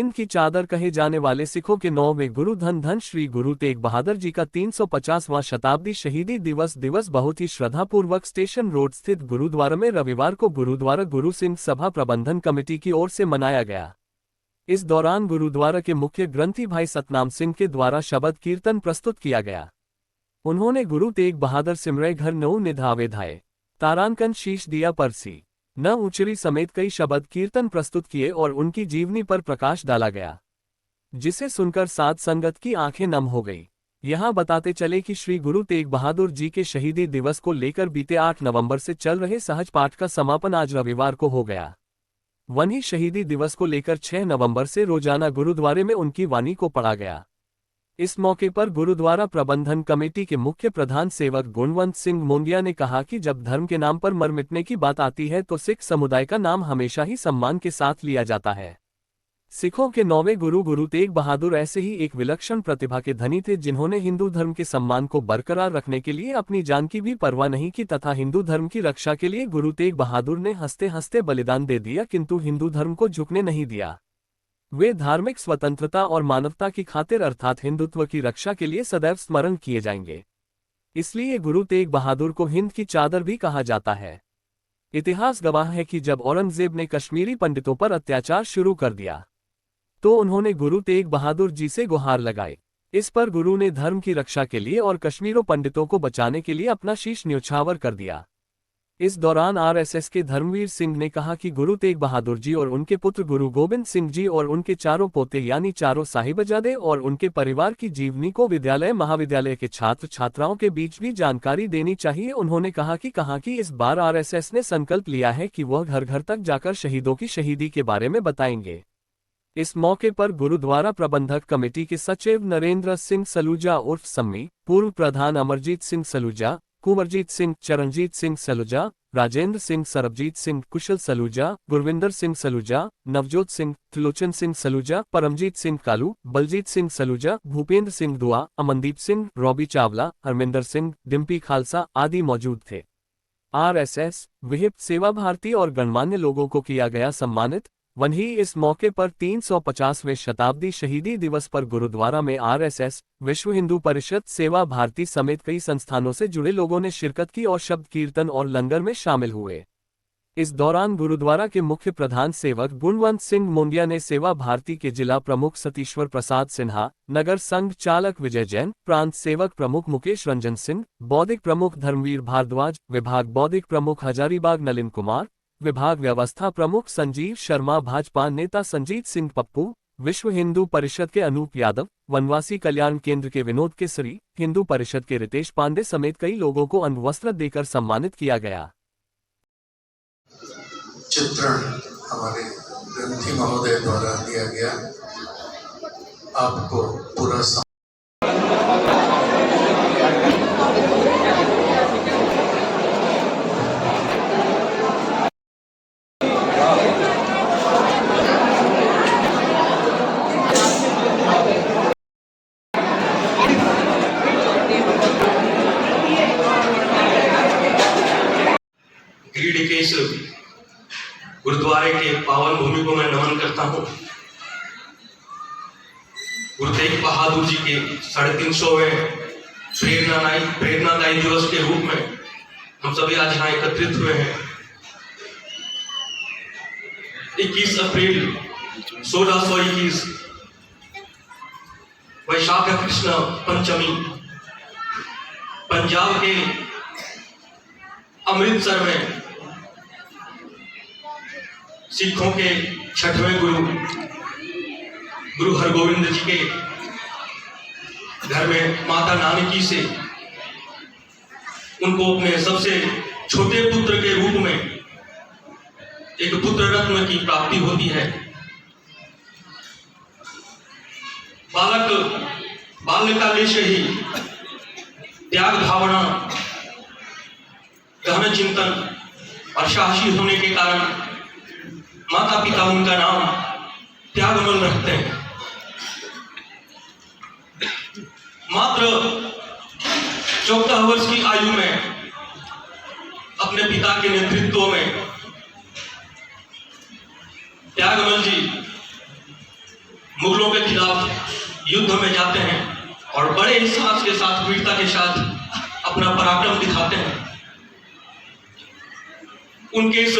हिंद की चादर कहे जाने वाले सिखों के 9वें गुरु धन धन श्री गुरु तेग बहादुर जी का 350वां शताब्दी शहीदी दिवस बहुत ही श्रद्धापूर्वक स्टेशन रोड स्थित गुरुद्वारा में रविवार को गुरुद्वारा गुरु सिंह सभा प्रबंधन कमेटी की ओर से मनाया गया। इस दौरान गुरुद्वारा के मुख्य ग्रंथी भाई सतनाम सिंह के द्वारा शबद कीर्तन प्रस्तुत किया गया। उन्होंने गुरु तेग बहादुर सिमरे घर नौ निधावे धाये तारांकन शीश दिया परसी न उचरी समेत कई शबद कीर्तन प्रस्तुत किए और उनकी जीवनी पर प्रकाश डाला गया, जिसे सुनकर साध संगत की आंखें नम हो गई। यहां बताते चले कि श्री गुरु तेग बहादुर जी के शहीदी दिवस को लेकर बीते 8 नवंबर से चल रहे सहज पाठ का समापन आज रविवार को हो गया। वहीं शहीदी दिवस को लेकर 6 नवंबर से रोजाना गुरुद्वारे में उनकी वाणी को पढ़ा गया। इस मौके पर गुरुद्वारा प्रबंधन कमेटी के मुख्य प्रधान सेवक गुणवंत सिंह मोंडिया ने कहा कि जब धर्म के नाम पर मर मिटने की बात आती है तो सिख समुदाय का नाम हमेशा ही सम्मान के साथ लिया जाता है। सिखों के 9वें गुरु गुरु तेग बहादुर ऐसे ही एक विलक्षण प्रतिभा के धनी थे, जिन्होंने हिंदू धर्म के सम्मान को बरकरार रखने के लिए अपनी जान की भी परवाह नहीं की तथा हिंदू धर्म की रक्षा के लिए गुरु तेग बहादुर ने हंसते हंसते बलिदान दे दिया, किंतु हिंदू धर्म को झुकने नहीं दिया। वे धार्मिक स्वतंत्रता और मानवता की खातिर अर्थात हिंदुत्व की रक्षा के लिए सदैव स्मरण किए जाएंगे। इसलिए गुरु तेग बहादुर को हिंद की चादर भी कहा जाता है। इतिहास गवाह है कि जब औरंगजेब ने कश्मीरी पंडितों पर अत्याचार शुरू कर दिया तो उन्होंने गुरु तेग बहादुर जी से गुहार लगाई। इस पर गुरु ने धर्म की रक्षा के लिए और कश्मीरों पंडितों को बचाने के लिए अपना शीश न्यौछावर कर दिया। इस दौरान आरएसएस के धर्मवीर सिंह ने कहा कि गुरु तेग बहादुर जी और उनके पुत्र गुरु गोबिंद सिंह जी और उनके चारों पोते यानी चारों साहिबजादे और उनके परिवार की जीवनी को विद्यालय महाविद्यालय के छात्र छात्राओं के बीच भी जानकारी देनी चाहिए। उन्होंने कहा कि इस बार आरएसएस ने संकल्प लिया है कि वह घर घर तक जाकर शहीदों की शहीदी के बारे में बताएंगे। इस मौके पर गुरुद्वारा प्रबंधक कमेटी के सचिव नरेंद्र सिंह सलूजा उर्फ सम्मी, पूर्व प्रधान अमरजीत सिंह सलूजा, कुंवरजीत सिंह, चरणजीत सिंह सलूजा, राजेंद्र सिंह, सरबजीत सिंह, कुशल सलूजा, गुरविंदर सिंह सलूजा, नवजोत सिंह, त्रिलोचन सिंह सलूजा, परमजीत सिंह कालू, बलजीत सिंह सलूजा, भूपेंद्र सिंह दुआ, अमनदीप सिंह, रॉबी चावला, हरमिंदर सिंह, डिम्पी खालसा आदि मौजूद थे। आरएसएस, विहिप, सेवा भारती और गणमान्य लोगों को किया गया सम्मानित। वहीं इस मौके पर 350वें शताब्दी शहीदी दिवस पर गुरुद्वारा में आरएसएस, विश्व हिंदू परिषद, सेवा भारती समेत कई संस्थानों से जुड़े लोगों ने शिरकत की और शब्द कीर्तन और लंगर में शामिल हुए। इस दौरान गुरुद्वारा के मुख्य प्रधान सेवक गुणवंत सिंह मोंडिया ने सेवा भारती के जिला प्रमुख सतीश्वर प्रसाद सिन्हा, नगर संघ चालक विजय जैन, प्रांत सेवक प्रमुख मुकेश रंजन सिंह, बौद्धिक प्रमुख धर्मवीर भारद्वाज, विभाग बौद्धिक प्रमुख हजारीबाग नलिन कुमार, विभाग व्यवस्था प्रमुख संजीव शर्मा, भाजपा नेता संजीत सिंह पप्पू, विश्व हिंदू परिषद के अनूप यादव, वनवासी कल्याण केंद्र के विनोद केसरी, हिंदू परिषद के रितेश पांडे समेत कई लोगों को अंगवस्त्र देकर सम्मानित किया गया। चित्रण हमारे ग्रंथी महोदय द्वारा दिया गया। आपको पूरा के इस गुरुद्वारे के पावन भूमि को मैं नमन करता हूँ। गुरु तेग बहादुर जी के 350वें प्रेरणादायी दिवस के रूप में हम सभी आज यहाँ एकत्रित हुए हैं। 21 अप्रैल 1621 वैशाख कृष्ण पंचमी पंजाब के अमृतसर में सिखों के 6वें गुरु हरगोविंद जी के घर में माता नानकी से उनको अपने सबसे छोटे पुत्र के रूप में एक पुत्र रत्न की प्राप्ति होती है। बाल्यकाल से ही त्याग भावना, गहन चिंतन और साहसी होने के कारण माता पिता उनका नाम त्यागमल रखते हैं। मात्र 14 वर्ष की आयु में अपने पिता के नेतृत्व में त्यागमल जी शत्रुओं के खिलाफ युद्ध में जाते हैं और बड़े ही साहस के साथ, वीरता के साथ अपना पराक्रम दिखाते हैं। उनके इस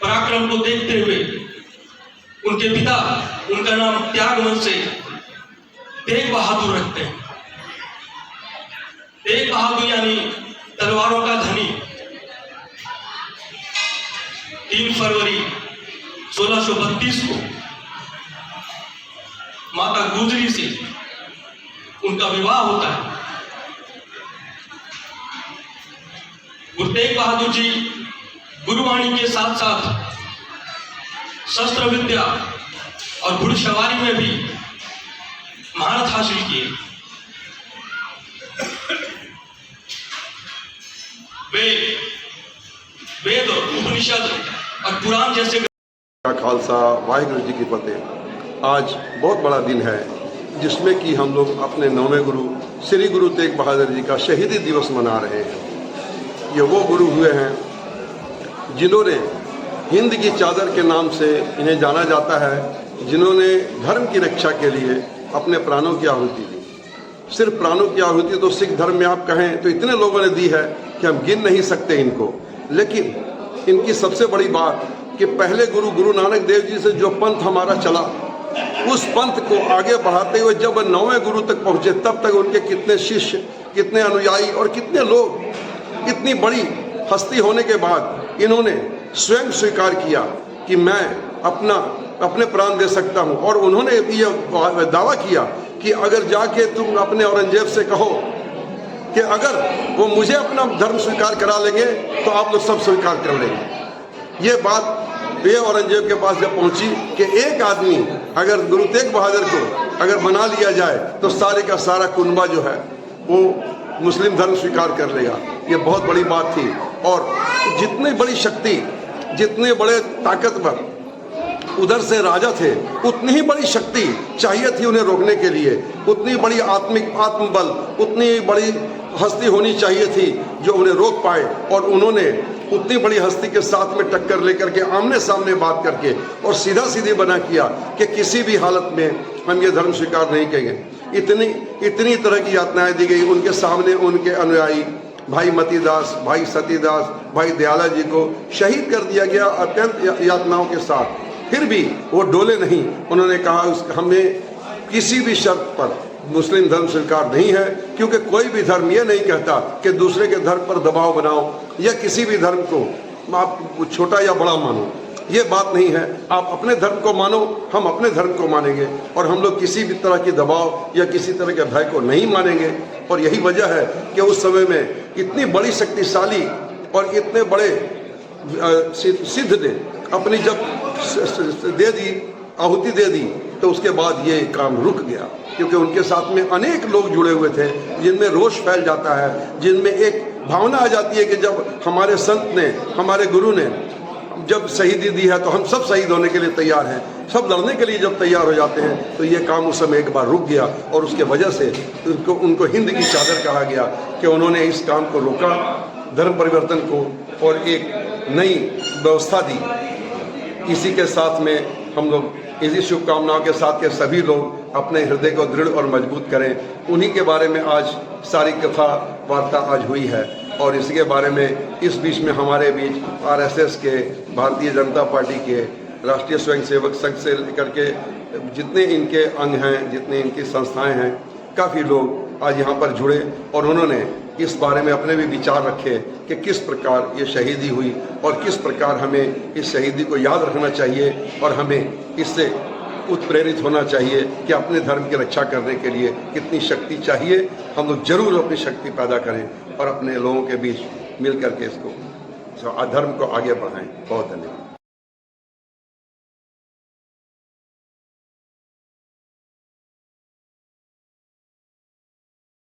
पराक्रम को देखते हुए उनके पिता उनका नाम त्यागमल से तेग बहादुर रखते हैं। तेग बहादुर यानी तलवारों का धनी। 3 फरवरी 1632 को माता गुजरी से उनका विवाह होता है। गुरु तेग बहादुर जी गुरुवाणी के साथ साथ शस्त्र विद्या और घुड़सवारी में भी महारत हासिल किए। वे वेद, उपनिषद और पुराण जैसे खालसा वाहिगुरु जी की फतेह। आज बहुत बड़ा दिन है जिसमें कि हम लोग अपने 9वें गुरु श्री गुरु तेग बहादुर जी का शहीदी दिवस मना रहे हैं। ये वो गुरु हुए हैं जिन्होंने हिंद की चादर के नाम से इन्हें जाना जाता है, जिन्होंने धर्म की रक्षा के लिए अपने प्राणों की आहुति दी। सिर्फ प्राणों की आहुति तो सिख धर्म में आप कहें तो इतने लोगों ने दी है कि हम गिन नहीं सकते इनको। लेकिन इनकी सबसे बड़ी बात कि पहले गुरु नानक देव जी से जो पंथ हमारा चला, उस पंथ को आगे बढ़ाते हुए जब 9वें गुरु तक पहुंचे, तब तक उनके कितने शिष्य, कितने अनुयायी और कितने लोग, इतनी बड़ी हस्ती होने के बाद इन्होंने स्वयं स्वीकार किया कि मैं अपने प्राण दे सकता हूं। और उन्होंने ये दावा किया कि अगर जाके तुम अपने औरंगजेब से कहो कि अगर वो मुझे अपना धर्म स्वीकार करा लेंगे तो आप लोग सब स्वीकार कर लेंगे। ये बात ये औरंगजेब के पास जब पहुंची कि एक आदमी अगर गुरु तेग बहादुर को अगर बना लिया जाए तो सारे का सारा कुनबा जो है वो मुस्लिम धर्म स्वीकार कर लेगा। ये बहुत बड़ी बात थी। और जितनी बड़ी शक्ति, जितने बड़े ताकतवर उधर से राजा थे, उतनी ही बड़ी शक्ति चाहिए थी उन्हें रोकने के लिए। उतनी बड़ी आत्मबल, उतनी बड़ी हस्ती होनी चाहिए थी जो उन्हें रोक पाए। और उन्होंने उतनी बड़ी हस्ती के साथ में टक्कर लेकर के आमने सामने बात करके और सीधा सीधी बना किया कि किसी भी हालत में हम ये धर्म स्वीकार नहीं करेंगे। इतनी तरह की यातनाएं दी गई। उनके सामने उनके अनुयायी भाई मतीदास, भाई सतीदास, भाई दयाला जी को शहीद कर दिया गया अत्यंत यातनाओं के साथ। फिर भी वो डोले नहीं। उन्होंने कहा हमें किसी भी शर्त पर मुस्लिम धर्म स्वीकार नहीं है, क्योंकि कोई भी धर्म ये नहीं कहता कि दूसरे के धर्म पर दबाव बनाओ या किसी भी धर्म को आप छोटा या बड़ा मानो। ये बात नहीं है। आप अपने धर्म को मानो, हम अपने धर्म को मानेंगे और हम लोग किसी भी तरह के दबाव या किसी तरह के भय को नहीं मानेंगे। और यही वजह है कि उस समय में इतनी बड़ी शक्तिशाली और इतने बड़े सिद्ध ने अपनी जब दे दी, आहुति दे दी, तो उसके बाद ये काम रुक गया, क्योंकि उनके साथ में अनेक लोग जुड़े हुए थे जिनमें रोष फैल जाता है, जिनमें एक भावना आ जाती है कि जब हमारे संत ने, हमारे गुरु ने जब शहीदी दी है तो हम सब शहीद होने के लिए तैयार हैं। सब लड़ने के लिए जब तैयार हो जाते हैं तो ये काम उस समय एक बार रुक गया। और उसके वजह से उनको हिंद की चादर कहा गया कि उन्होंने इस काम को रोका, धर्म परिवर्तन को, और एक नई व्यवस्था दी। इसी के साथ में हम लोग इसी शुभकामनाओं के साथ के सभी लोग अपने हृदय को दृढ़ और मजबूत करें। उन्हीं के बारे में आज सारी कथा वार्ता आज हुई है। और इसके बारे में इस बीच में हमारे बीच आरएसएस के, भारतीय जनता पार्टी के, राष्ट्रीय स्वयंसेवक संघ से लेकर के जितने इनके अंग हैं, जितने इनकी संस्थाएं हैं, काफ़ी लोग आज यहाँ पर जुड़े और उन्होंने इस बारे में अपने भी विचार रखे कि किस प्रकार ये शहीदी हुई और किस प्रकार हमें इस शहीदी को याद रखना चाहिए और हमें इससे उत्प्रेरित होना चाहिए कि अपने धर्म की रक्षा करने के लिए कितनी शक्ति चाहिए। हम लोग जरूर अपनी शक्ति पैदा करें और अपने लोगों के बीच मिल करके इसको धर्म को आगे बढ़ाएं। बहुत धन्यवाद।